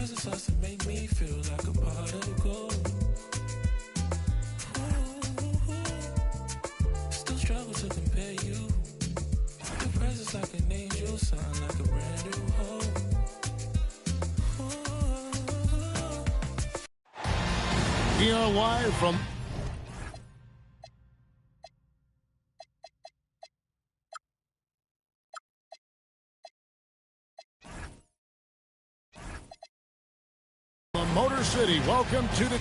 presence starts to make me feel like a pot of gold. Still struggle to compare you. Your presence like an angel, sound like a brand new hope. We are live from Motor City. Welcome to the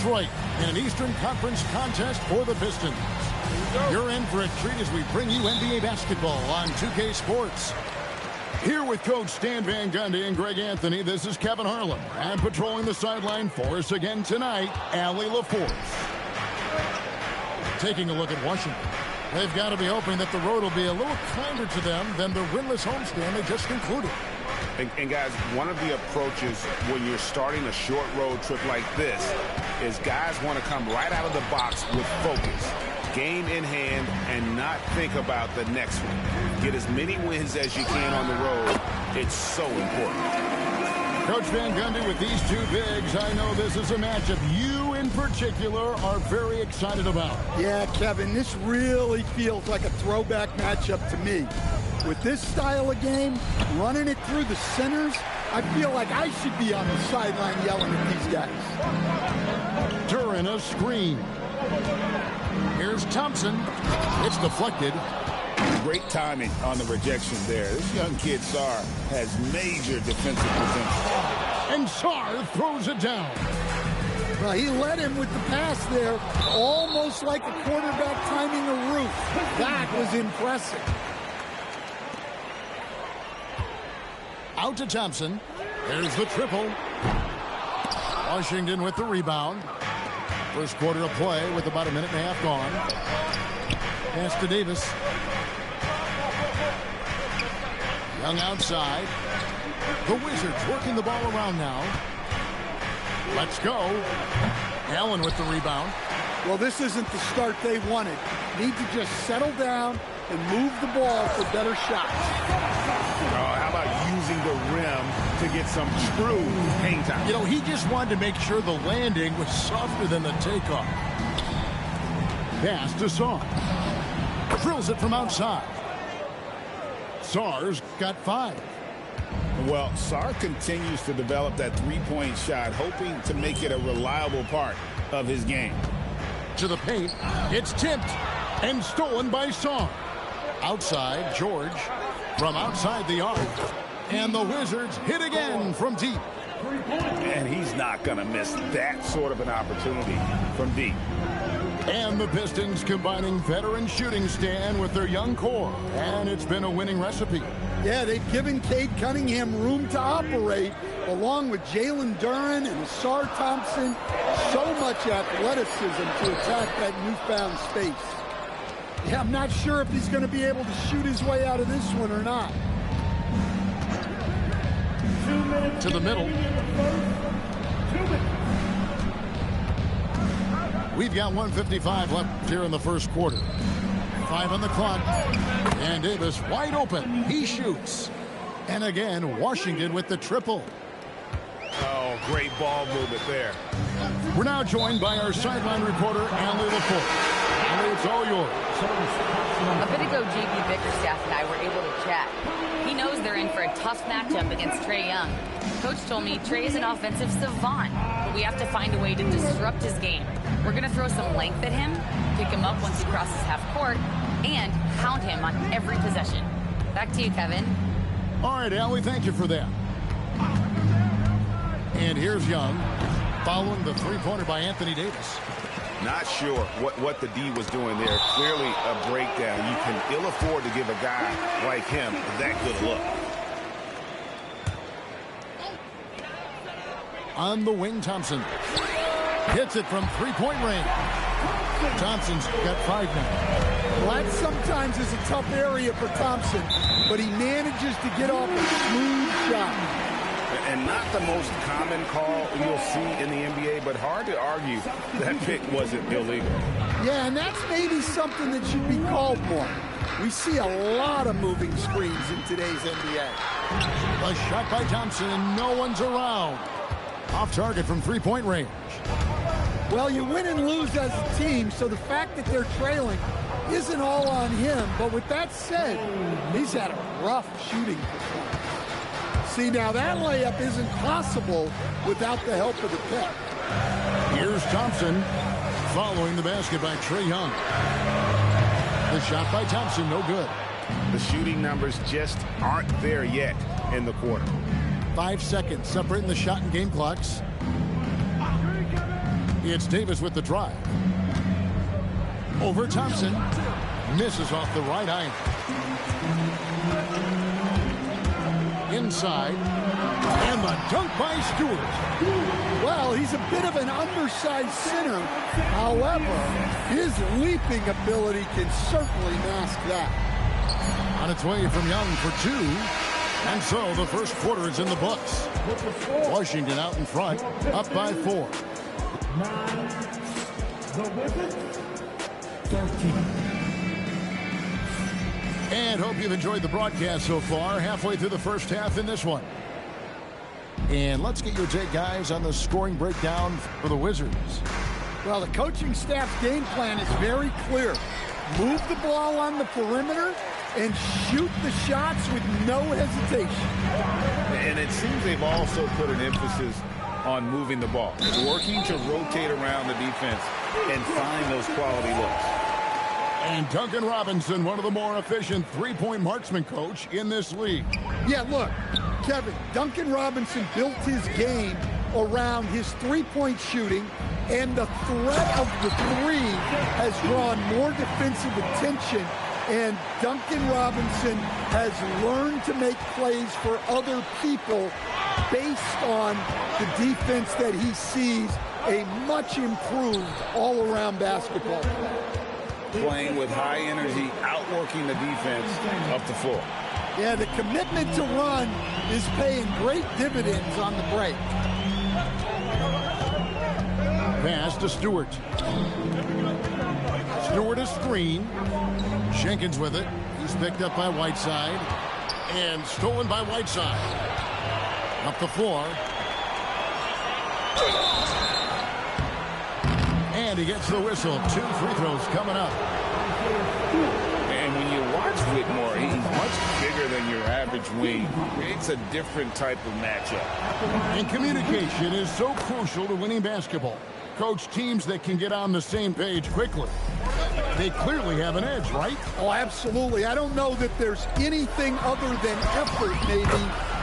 Detroit in an Eastern Conference contest for the Pistons. You're in for a treat as we bring you NBA basketball on 2K Sports. Here with Coach Stan Van Gundy and Greg Anthony, this is Kevin Harlan. And patrolling the sideline for us again tonight, Allie LaForce. Taking a look at Washington. They've got to be hoping that the road will be a little kinder to them than the winless homestand they just concluded. And guys, one of the approaches when you're starting a short road trip like this is guys want to come right out of the box with focus, game in hand, and not think about the next one. Get as many wins as you can on the road. It's so important. Coach Van Gundy, with these two bigs, I know this is a matchup you in particular are very excited about. Yeah, Kevin, this really feels like a throwback matchup to me. With this style of game, running it through the centers, I feel like I should be on the sideline yelling at these guys. During a screen. Here's Thompson. It's deflected. Great timing on the rejection there. This young kid, Sarr, has major defensive potential. And Sarr throws it down. Well, he led him with the pass there, almost like a quarterback timing a roof. That was impressive. Out to Thompson. There's the triple. Washington with the rebound. First quarter of play with about a minute and a half gone. Pass to Davis. Young outside. The Wizards working the ball around now. Let's go. Allen with the rebound. Well, this isn't the start they wanted. Need to just settle down and move the ball for better shots. How about using the rim to get some true hang time? You know, he just wanted to make sure the landing was softer than the takeoff. Pass to Sarr. Drills it from outside. Sarr's got 5. Well, Sarr continues to develop that three-point shot, hoping to make it a reliable part of his game. To the paint. It's tipped and stolen by Sarr. Outside, George from outside the arc. And the Wizards hit again from deep. And he's not going to miss that sort of an opportunity from deep. And the Pistons combining veteran shooting stand with their young core. And it's been a winning recipe. Yeah, they've given Cade Cunningham room to operate, along with Jalen Duren and Sarr Thompson. So much athleticism to attack that newfound space. Yeah, I'm not sure if he's going to be able to shoot his way out of this one or not. To the middle. We've got 1:55 left here in the first quarter. 5 on the clock. And Davis wide open. He shoots. And again, Washington with the triple. Oh, great ball movement there. We're now joined by our sideline reporter, Allie LaForce. Allie, it's all yours. A bit ago, JB Bickerstaff and I were able to chat. He knows they're in for a tough matchup against Trae Young. Coach told me Trae is an offensive savant, but we have to find a way to disrupt his game. We're going to throw some length at him, pick him up once he crosses half court, and hound him on every possession. Back to you, Kevin. All right, Al, we thank you for that. And here's Young, following the three-pointer by Anthony Davis. Not sure what the D was doing there. Clearly a breakdown. You can ill afford to give a guy like him that good look. On the wing, Thompson hits it from three-point range. Thompson's got 5 now. Well, that sometimes is a tough area for Thompson, but he manages to get off a smooth shot. And not the most common call you'll see in the NBA, but hard to argue that pick wasn't illegal. Yeah, and that's maybe something that should be called more. We see a lot of moving screens in today's NBA. A shot by Thompson, and no one's around. Off target from three-point range. Well, you win and lose as a team, so the fact that they're trailing isn't all on him. But with that said, he's had a rough shooting performance. See, now that layup isn't possible without the help of the pick. Here's Thompson following the basket by Trae Young. The shot by Thompson, no good. The shooting numbers just aren't there yet in the quarter. 5 seconds separating the shot and game clocks. It's Davis with the drive. Over Thompson. Misses off the right iron. Inside. And the dunk by Stewart. Well, he's a bit of an undersized center. However, his leaping ability can certainly mask that. On its way from Young for 2. And so the first quarter is in the books. Washington out in front, up by 4. 9, the Wizards, 13. And hope you've enjoyed the broadcast so far. Halfway through the first half in this one. And let's get your take, guys, on the scoring breakdown for the Wizards. Well, the coaching staff's game plan is very clear. Move the ball on the perimeter and shoot the shots with no hesitation. And it seems they've also put an emphasis on moving the ball, working to rotate around the defense and find those quality looks. And Duncan Robinson, one of the more efficient three-point marksman coach in this league. Yeah, look, Kevin, Duncan Robinson built his game around his three-point shooting, and the threat of the three has drawn more defensive attention, and Duncan Robinson has learned to make plays for other people based on the defense that he sees, a much improved all-around basketball player. Playing with high energy, outworking the defense up the floor. Yeah, the commitment to run is paying great dividends on the break. Pass to Stewart. Stewart a screen. Jenkins with it. He's picked up by Whiteside. And stolen by Whiteside. Up the floor. And he gets the whistle. 2 free throws coming up. And when you watch Whitmore, he's much bigger than your average wing. It's a different type of matchup. And communication is so crucial to winning basketball. Coach, teams that can get on the same page quickly, they clearly have an edge, right? Oh, absolutely. I don't know that there's anything other than effort, maybe,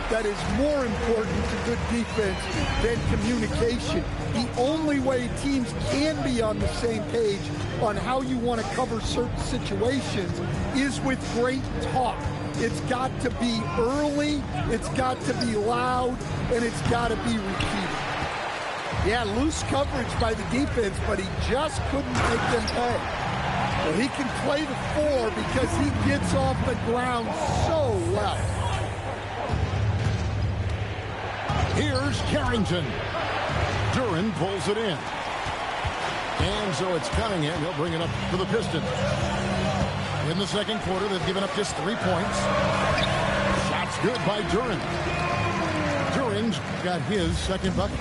that is more important to good defense than communication. The only way teams can be on the same page on how you want to cover certain situations is with great talk. It's got to be early, it's got to be loud, and it's got to be repeated. Yeah, loose coverage by the defense, but he just couldn't make them pay. Well, he can play the 4 because he gets off the ground so well. Here's Carrington. Duren pulls it in. And so it's Cunningham. He'll bring it up for the Pistons. In the second quarter, they've given up just 3 points. Shots good by Duren. Duren's got his second bucket.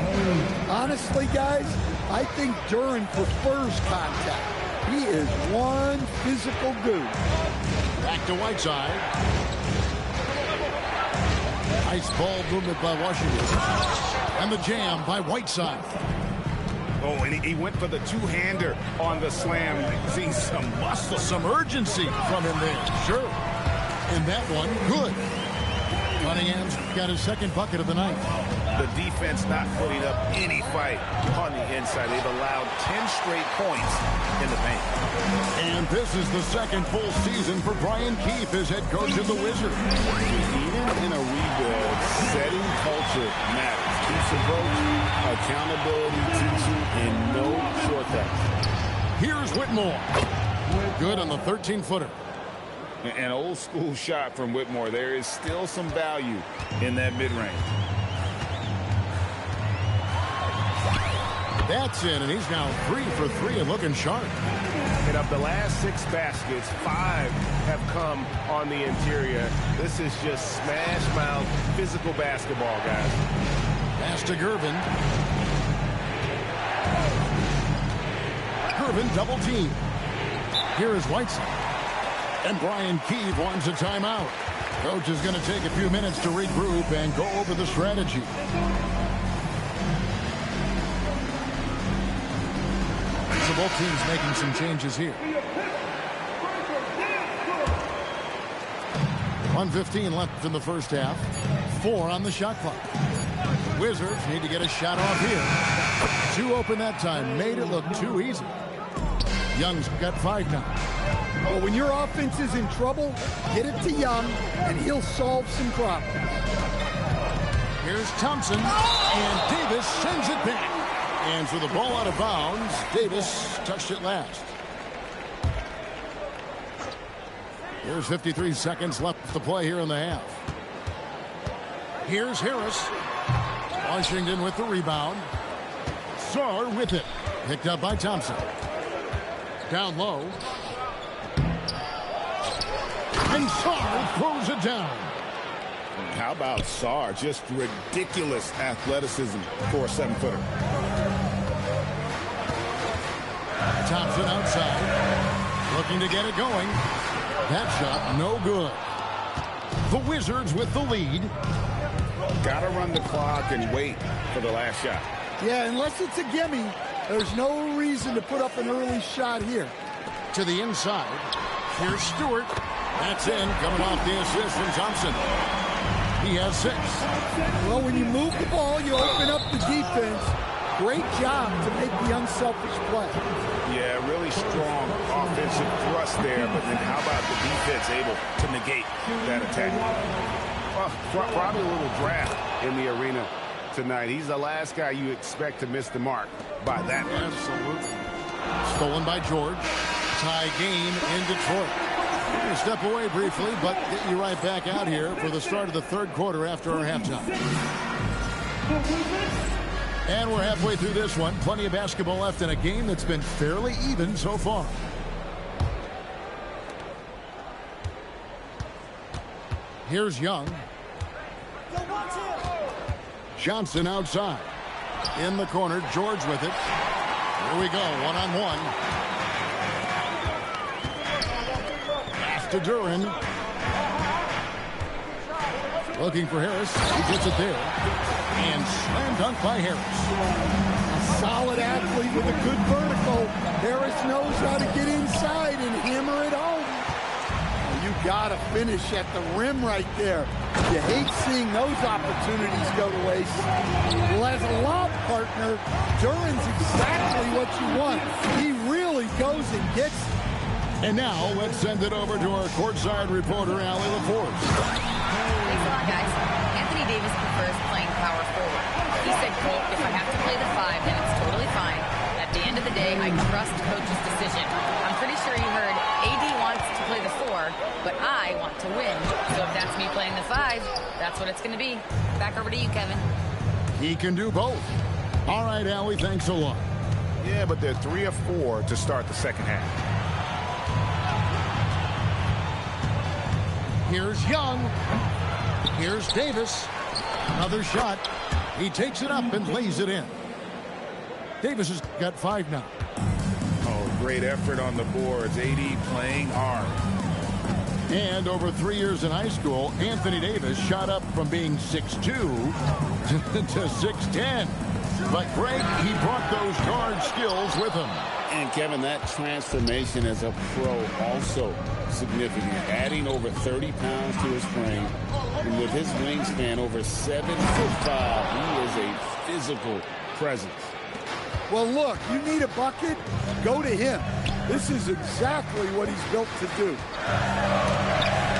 Honestly, guys, I think Duren prefers contact. He is one physical dude. Back to Whiteside. Nice ball movement by Washington. And the jam by Whiteside. Oh, and he went for the two-hander on the slam. Seeing some muscle. Some urgency from him there. Sure. And that one, good. Cunningham's got his second bucket of the night. The defense not putting up any fight on the inside. They've allowed 10 straight points in the paint. And this is the second full season for Brian Keefe as head coach of the Wizards. Even in a rebuild, setting culture matters. Keefe's approach, accountability, teaching, and no shortcuts. Here's Whitmore. Good on the 13-footer. An old school shot from Whitmore. There is still some value in that mid-range. That's in, and he's now 3 for 3 and looking sharp. And of the last 6 baskets, 5 have come on the interior. This is just smash mouth physical basketball, guys. Pass to Gervin. Gervin double team. Here is Whiteside. And Brian Keefe wants a timeout. Coach is going to take a few minutes to regroup and go over the strategy. So both teams making some changes here. 1:15 left in the first half. 4 on the shot clock. Wizards need to get a shot off here. 2 open that time. Made it look too easy. Young's got 5 now. Well, when your offense is in trouble, get it to Young, and he'll solve some problems. Here's Thompson, and Davis sends it back. And for the ball out of bounds, Davis touched it last. Here's 53 seconds left to play here in the half. Here's Harris. Washington with the rebound. Sarr with it. Picked up by Thompson. Down low. And Sarr throws it down. How about Sarr? Just ridiculous athleticism for a 7-footer. Thompson outside. Looking to get it going. That shot no good. The Wizards with the lead. Got to run the clock and wait for the last shot. Yeah, unless it's a gimme, there's no reason to put up an early shot here. To the inside. Here's Stewart. That's in, coming off the assist from Thompson. He has 6. Well, when you move the ball, you open up the defense. Great job to make the unselfish play. Yeah, really strong offensive thrust there, but then how about the defense able to negate that attack? Well, probably a little draft in the arena tonight. He's the last guy you expect to miss the mark by that much. Absolutely. Stolen by George. Tie game in Detroit. We're going to step away briefly, but get you right back out here for the start of the third quarter after our halftime. And we're halfway through this one. Plenty of basketball left in a game that's been fairly even so far. Here's Young. Johnson outside. In the corner, George with it. Here we go, one-on-one. Pass to Duran. Looking for Harris. He gets it there. And slam dunk by Harris. A solid athlete with a good vertical. Harris knows how to get inside and hammer it home. You got to finish at the rim right there. You hate seeing those opportunities go to waste. Well, as a lob partner, Duran's exactly what you want. He really goes and gets it. And now let's send it over to our courtside reporter, Allie LaForce. Thanks a lot, guys. Anthony Davis prefers playing power forward. He said, quote, if I have to play the 5, then it's totally fine. At the end of the day, I trust coach's decision. I'm pretty sure you heard AD wants to play the 4, but I want to win. So if that's me playing the 5, that's what it's going to be. Back over to you, Kevin. He can do both. All right, Allie, thanks a lot. Yeah, but they're 3 of 4 to start the second half. Here's Young. Here's Davis. Another shot. He takes it up and lays it in. Davis has got 5 now. Oh, great effort on the boards. AD playing hard. And over 3 years in high school, Anthony Davis shot up from being 6'2" to 6'10". But Greg, he brought those guard skills with him. And Kevin, that transformation as a pro also significant. Adding over 30 pounds to his frame, And with his wingspan over 7'5", he is a physical presence. Well, look, you need a bucket, go to him. This is exactly what he's built to do.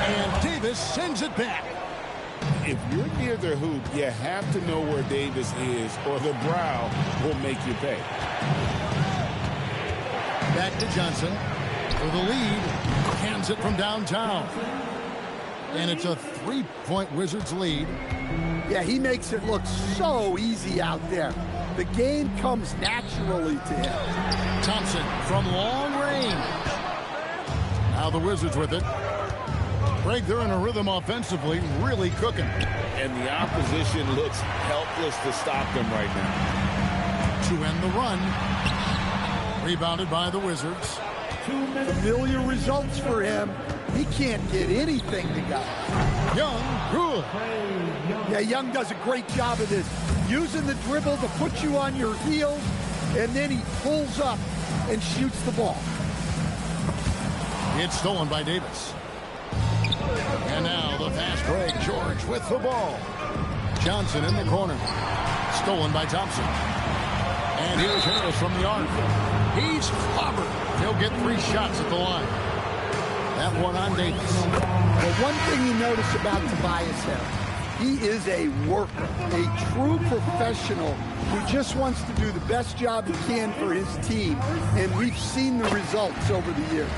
And Davis sends it back. If you're near the hoop, you have to know where Davis is, or the brow will make you pay. Back to Johnson for the lead. Hands it from downtown. And it's a 3-point Wizards lead. Yeah, he makes it look so easy out there. The game comes naturally to him. Thompson from long range. Now the Wizards with it. Greg, they're in a rhythm offensively, really cooking. And the opposition looks helpless to stop them right now. To end the run. Rebounded by the Wizards. Familiar results for him. He can't get anything to go. Young, good. Yeah, Young does a great job of this. Using the dribble to put you on your heels, and then he pulls up and shoots the ball. It's stolen by Davis. And now the fast break. George with the ball. Johnson in the corner. Stolen by Thompson. And here's Harris from the arc. He's clobbered. He'll get 3 shots at the line. That one on Davis. Well, one thing you notice about Tobias Harris, he is a worker, a true professional who just wants to do the best job he can for his team. And we've seen the results over the years.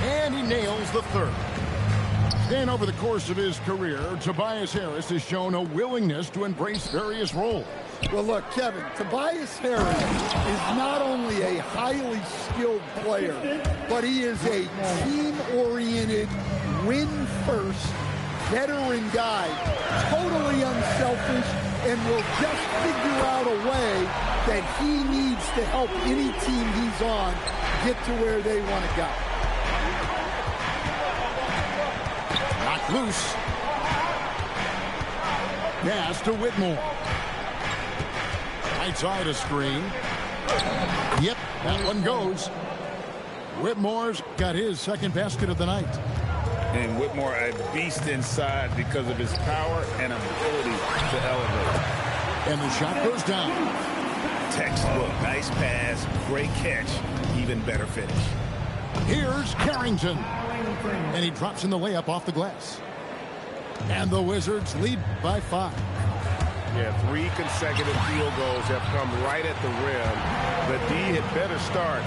And he nails the third. And over the course of his career, Tobias Harris has shown a willingness to embrace various roles. Well, look, Kevin, Tobias Harris is not only a highly skilled player, but he is a team-oriented, win-first, veteran guy, totally unselfish, and will just figure out a way that he needs to help any team he's on get to where they want to go. Knocked loose. Pass to Whitmore. Right side a screen. Yep, that one goes. Whitmore's got his second basket of the night. And Whitmore a beast inside because of his power and ability to elevate. And the shot goes down. Textbook, nice pass, great catch, even better finish. Here's Carrington. And he drops in the layup off the glass. And the Wizards lead by 5. Yeah, 3 consecutive field goals have come right at the rim. The D had better start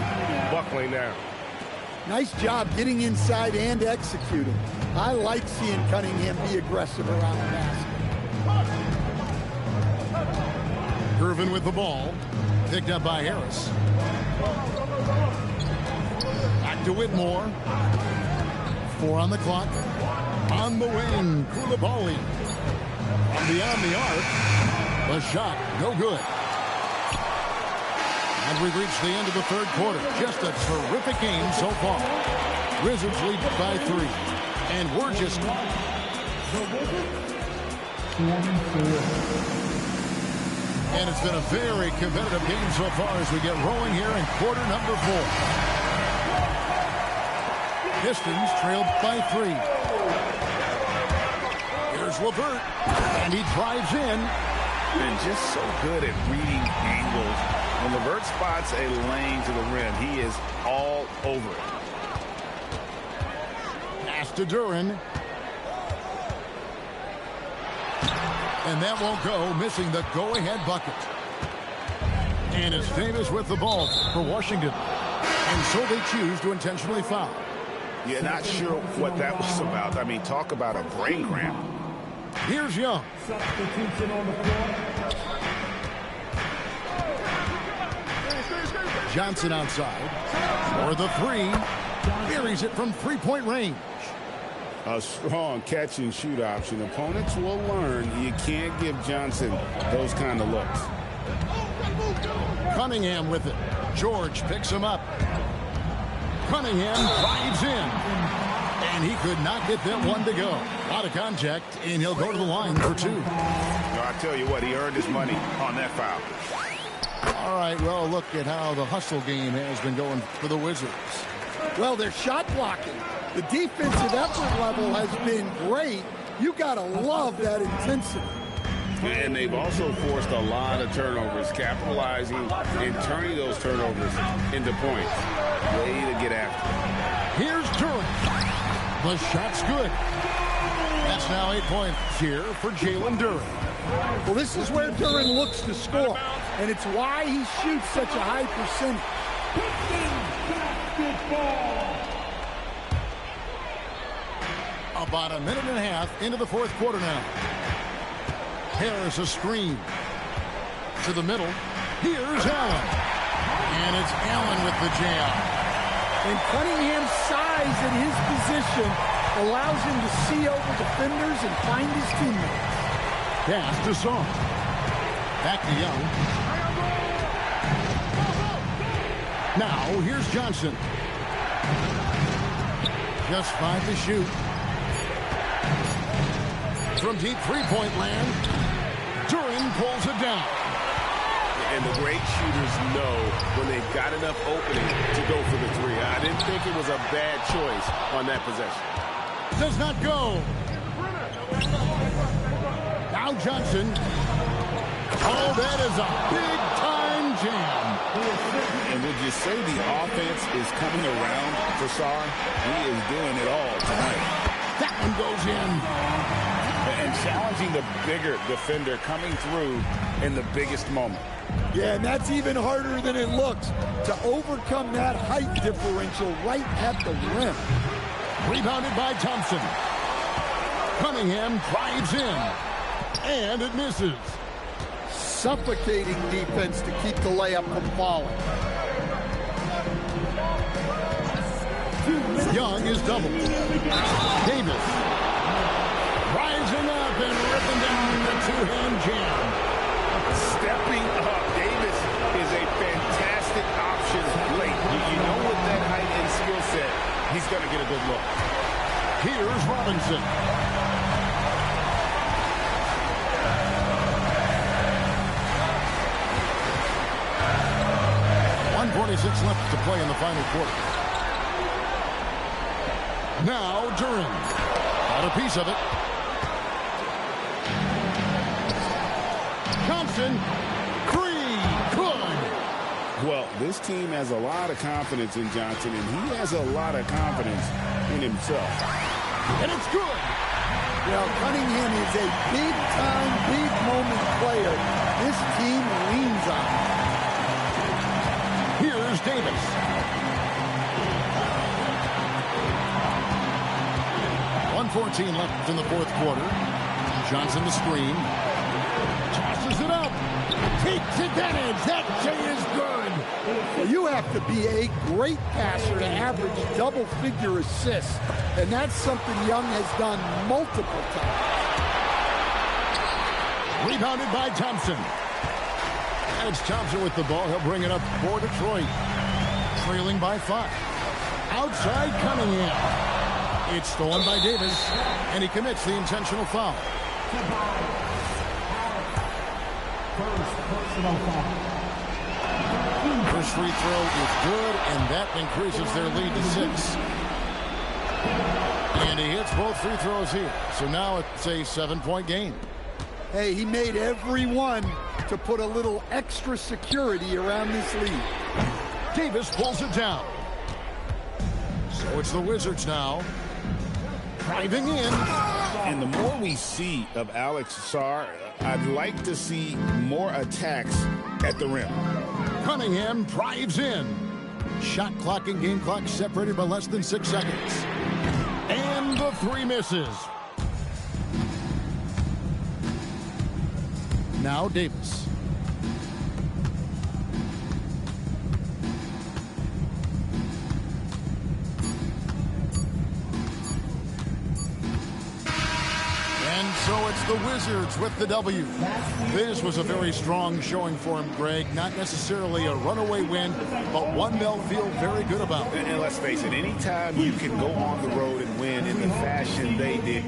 buckling now. Nice job getting inside and executing. I like seeing Cunningham be aggressive around the basket. Irvin with the ball. Picked up by Harris. Back to Whitmore. 4 on the clock. On the wing, Koulibaly. From beyond the arc. The shot, no good. And we've reached the end of the third quarter. Just a terrific game so far. Wizards lead by 3. And we're just... And it's been a very competitive game so far as we get rolling here in quarter number 4. Pistons trailed by 3. Here's LeVert. And he drives in. And just so good at reading angles. When LeVert spots a lane to the rim, he is all over it. Pass to Duren. And that won't go, missing the go-ahead bucket. And it's Davis with the ball for Washington. And so they choose to intentionally foul. You're not sure what that was about. I mean, talk about a brain cramp. Here's Young. Substitution on the floor. Johnson outside. For the 3. Buries it from 3-point range. A strong catch and shoot option. Opponents will learn you can't give Johnson those kind of looks. Cunningham with it. George picks him up. Cunningham drives in. And he could not get that one to go. Out of contact, and he'll go to the line for 2. No, I tell you what, he earned his money on that foul. All right, well, look at how the hustle game has been going for the Wizards. Well, they're shot blocking. The defensive effort level has been great, You got to love that intensity. And they've also forced a lot of turnovers, capitalizing and turning those turnovers into points. Way to get after it. Here's Duren. The shot's good. That's now 8 points here for Jalen Duren. Well, this is where Duren looks to score, and it's why he shoots such a high percentage. About a minute and a half into the fourth quarter now. Harris a screen to the middle. Here's Allen. And it's Allen with the jam. And Cunningham's size at his position allows him to see over defenders and find his teammates. Pass to Song. Back to Young. Now here's Johnson. Just 5 to shoot. From deep three-point land, Duren pulls it down. And the great shooters know when they've got enough opening to go for the three. I didn't think it was a bad choice on that possession. Does not go. Now Johnson. Oh, that is a big-time jam. And would you say the offense is coming around for Sarr? He is doing it all tonight. That one goes in. And challenging the bigger defender coming through in the biggest moment. Yeah, and that's even harder than it looks to overcome that height differential right at the rim. Rebounded by Thompson. Cunningham drives in. And it misses. Suffocating defense to keep the layup from falling. Young is doubled. Davis rising up and ripping down the two-hand jam. Stepping up. Davis is a fantastic option late. You know with that height and skill set, he's going to get a good look. Here's Robinson. .146 left to play in the final quarter. Now Duren. Got a piece of it. Thompson. Good. Well, this team has a lot of confidence in Johnson, and he has a lot of confidence in himself. And it's good. Well, Cunningham is a big-time, big-moment player. This team leans on him. Here's Davis. .114 left in the fourth quarter. Johnson the screen. Tosses it up. Takes advantage. That J is good. Well, you have to be a great passer to average double-figure assists, and that's something Young has done multiple times. Rebounded by Thompson. And it's Thompson with the ball. He'll bring it up for Detroit. Trailing by 5. Outside Cunningham. It's stolen by Davis, and he commits the intentional foul. First free throw is good, and that increases their lead to 6. And he hits both free throws here. So now it's a 7-point game. Hey, he made every one to put a little extra security around this lead. Davis pulls it down. So it's the Wizards now. Driving in. And the more we see of Alex Sarr, I'd like to see more attacks at the rim. Cunningham drives in. Shot clock and game clock separated by less than 6 seconds. And the 3 misses. Now Davis. And so it's the Wizards with the W. This was a very strong showing for him, Greg. Not necessarily a runaway win, but one they'll feel very good about. And let's face it, anytime you can go on the road and win in the fashion they did,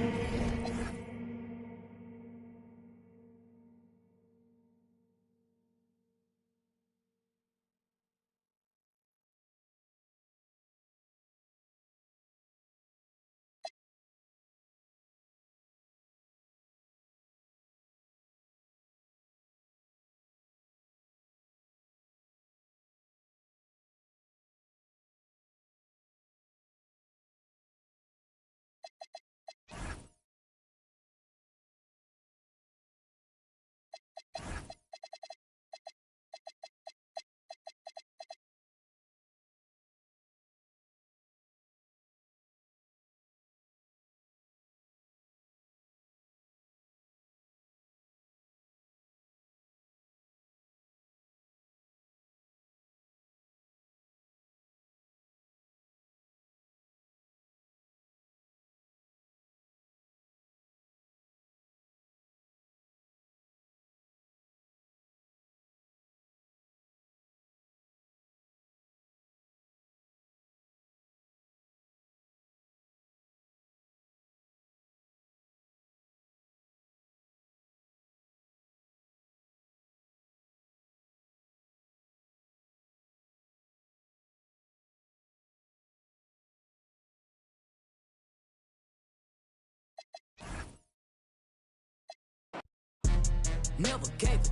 never gave it.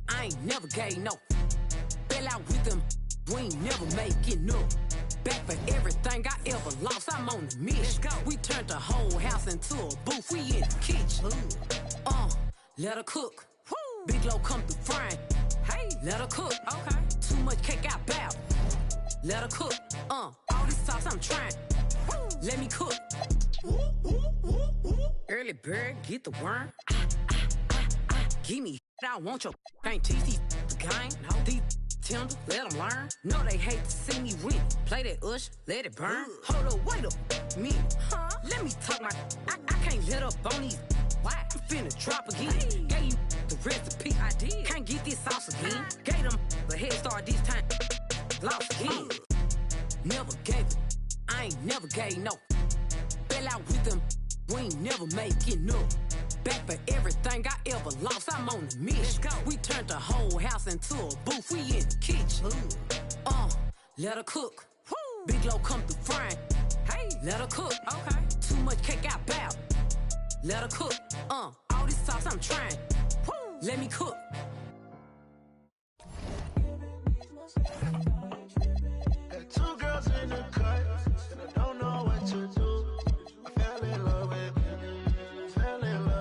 I ain't never gave no. Fell out with them, we ain't never making up. Back for everything I ever lost, I'm on the mission. We turned the whole house into a booth, we in the kitchen. Let her cook. Big low come through frying. Hey, let her cook. Okay. Too much cake, I bow. Let her cook. All this sauce I'm trying. Let me cook. Early bird, get the worm. Give me I want your can't teach these the game. No, these tender, let them learn. No, they hate to see me win. Play that ush, let it burn. Hold up, wait a minute. Let me talk my I can't let up on these. Why? I'm finna drop again. Hey. Gave you the recipe. I did. Can't get this sauce again. Gave them the head start this time. Lost again. Never gave it. I ain't never gave no. Fell out with them. We ain't never making up. Back for everything I ever lost. I'm on the mission. We turned the whole house into a booth. We in the kitchen. Let her cook. Big low come through frying. Hey, let her cook. Okay. Too much cake, I bow. Let her cook. All this sauce I'm trying. Let me cook. Got two girls in the cut, and I don't know what to do. I fell in love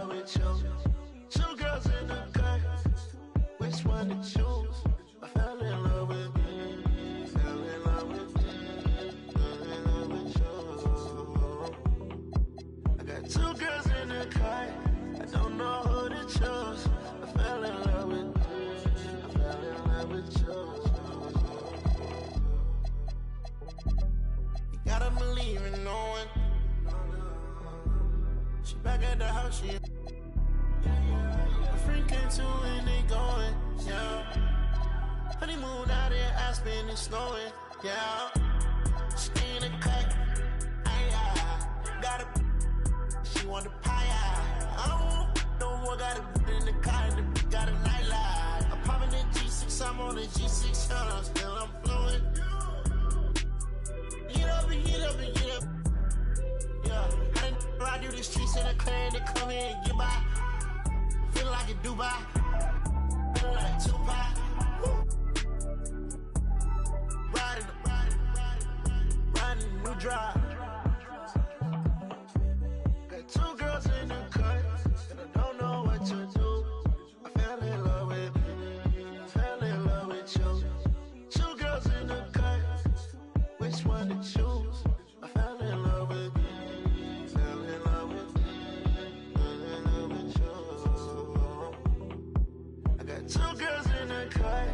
with you. Two girls in the cut, which one to choose? I fell in love with you. Fell in love with you. Fell in love with you. I got two girls in the cut. I don't know who to choose. I fell in love with you. I fell in love with you. You gotta believe in knowing. She back at the house, she. My friend came too and they going, yeah. Honeymoon out in Aspen, it's snowing, yeah. She in the cut, got a. She want the pie, I don't know what got it in the car, and the got a nightlight. I'm popping the G6, I'm on the G6, I'm still I'm flowing. Get up and get up and get up. Yeah, I didn't ride through the streets in a clan to come here and get by. Feel like a Dubai, feel like Tupac. Riding a new drive. Got two girls in the cut, and I don't know what to do. I fell in love with you. Fell in love with you. Two girls in the cut, which one to choose? I fell in love with you. Fell in love with you. Fell in love with you. I got two girls in the cut.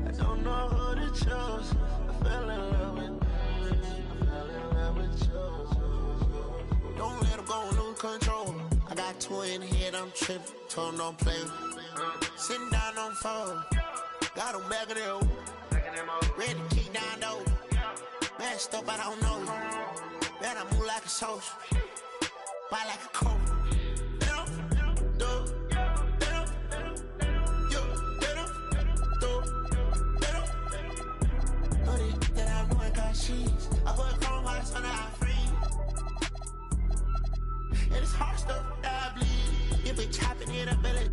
I don't know who to choose. I fell in love with you. I fell in love with you. Don't let them go, lose control. I got two in the head, I'm tripping. Told them don't play. Sitting down on phone. Got them back of them. Ready to kick down though. Messed up, I don't know. Man, I move like a social. Bite like a coat. Sheets. I put chrome hearts on the free. And it's hard stuff that I bleed. You be chopping it up, belly.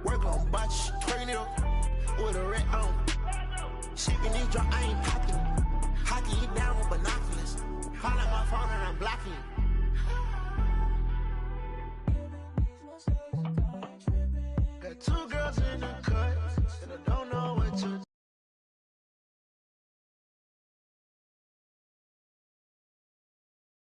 Work on botch, turn it up with a red on. Shaking these drop, I ain't packing. Hockey it down with binoculars. Call out my phone and I'm blocking you.